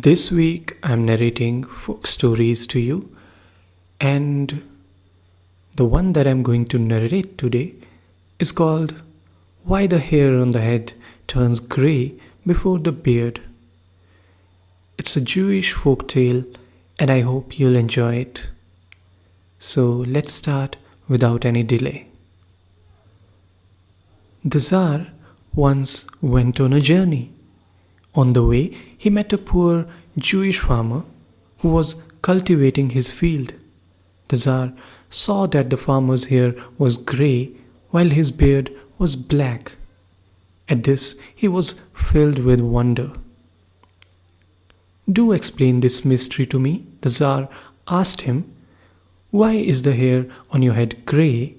This week I'm narrating folk stories to you, and the one that I'm going to narrate today is called Why the Hair on the Head Turns Grey Before the Beard. It's a Jewish folk tale, and I hope you'll enjoy it. So let's start without any delay. The Tsar once went on a journey. On the way, he met a poor Jewish farmer who was cultivating his field. The Tsar saw that the farmer's hair was grey while his beard was black. At this, he was filled with wonder. "Do explain this mystery to me," the Tsar asked him. "Why is the hair on your head grey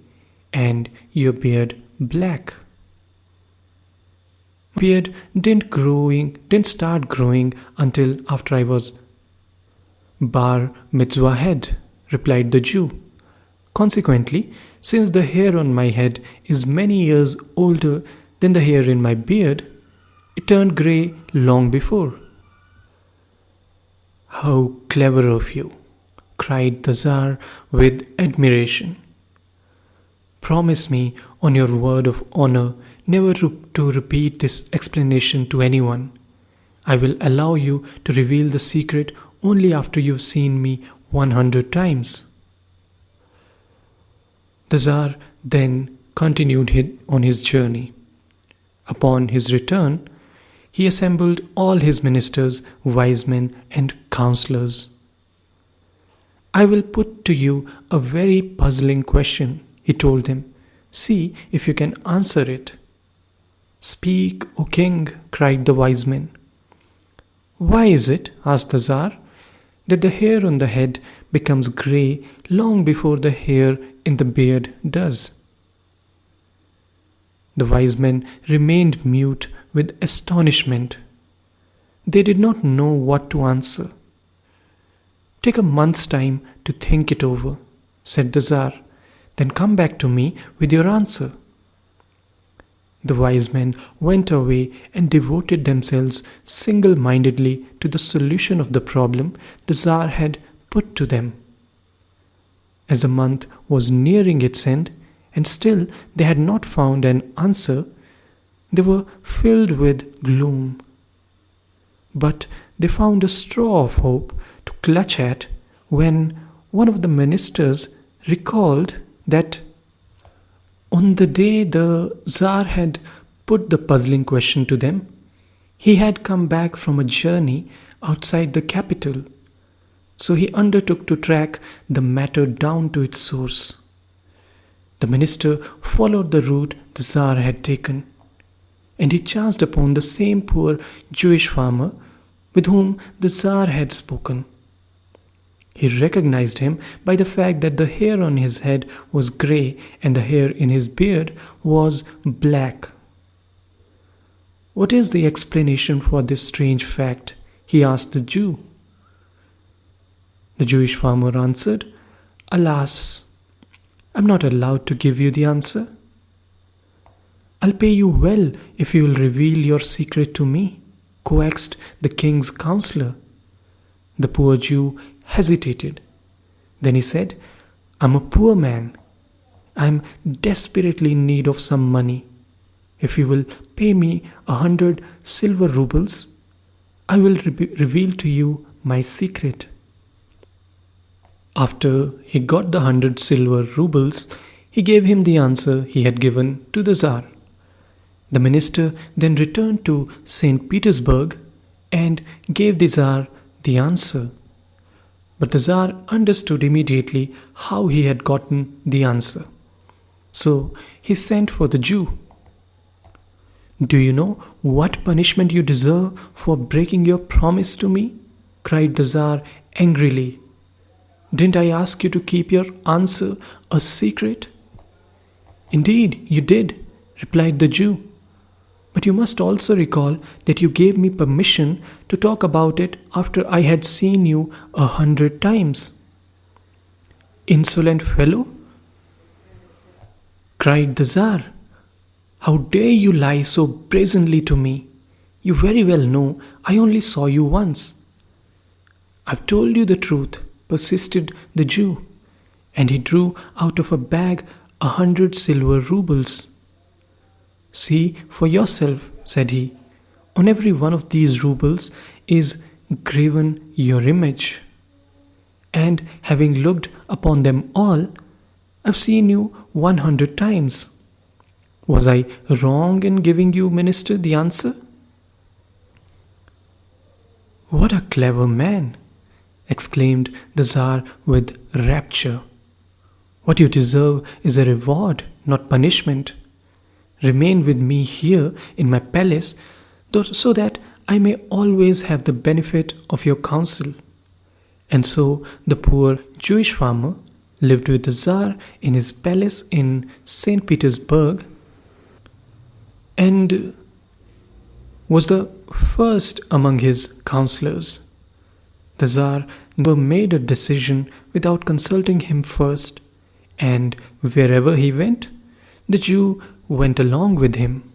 and your beard black?" "Beard didn't start growing until after I was bar mitzvah head," replied the Jew. "Consequently, since the hair on my head is many years older than the hair in my beard, it turned grey long before." "How clever of you," cried the Tsar with admiration. "Promise me on your word of honor never to repeat this explanation to anyone. I will allow you to reveal the secret only after you've seen me 100 times. The Tsar then continued on his journey. Upon his return, he assembled all his ministers, wise men, and counselors. "I will put to you a very puzzling question," he told them. "See if you can answer it." "Speak, O king," cried the wise men. "Why is it," asked the Tsar, "that the hair on the head becomes grey long before the hair in the beard does?" The wise men remained mute with astonishment. They did not know what to answer. "Take a month's time to think it over," said the Tsar. "Then come back to me with your answer." The wise men went away and devoted themselves single-mindedly to the solution of the problem the Tsar had put to them. As the month was nearing its end, and still they had not found an answer, they were filled with gloom. But they found a straw of hope to clutch at when one of the ministers recalled that on the day the Tsar had put the puzzling question to them, he had come back from a journey outside the capital. So he undertook to track the matter down to its source. The minister followed the route the Tsar had taken, and he chanced upon the same poor Jewish farmer with whom the Tsar had spoken. He recognized him by the fact that the hair on his head was grey and the hair in his beard was black. "What is the explanation for this strange fact?" he asked the Jew. The Jewish farmer answered, "Alas, I'm not allowed to give you the answer." "I'll pay you well if you will reveal your secret to me," coaxed the king's counselor. The poor Jew hesitated. Then he said, "I'm a poor man. I'm desperately in need of some money. If you will pay me 100 silver rubles, I will reveal to you my secret." After he got the 100 silver rubles, he gave him the answer he had given to the Tsar. The minister then returned to St. Petersburg and gave the Tsar the answer. But the Tsar understood immediately how he had gotten the answer. So he sent for the Jew. "Do you know what punishment you deserve for breaking your promise to me?" cried the Tsar angrily. "Didn't I ask you to keep your answer a secret?" "Indeed, you did," replied the Jew. "But you must also recall that you gave me permission to talk about it after I had seen you 100 times. "Insolent fellow," cried the Tsar. "How dare you lie so brazenly to me? You very well know I only saw you once." I've told you the truth, persisted the Jew, and he drew out of a bag 100 silver rubles. See for yourself, said he. On every one of these rubles is graven your image. And having looked upon them all, I've seen you 100 times. Was I wrong in giving you, minister, the answer? What a clever man! Exclaimed the Tsar with rapture. What you deserve is a reward, not punishment. Remain with me here in my palace, so that I may always have the benefit of your counsel. And so the poor Jewish farmer lived with the Tsar in his palace in St. Petersburg and was the first among his counselors. The Tsar never made a decision without consulting him first, and wherever he went, the Jew went along with him.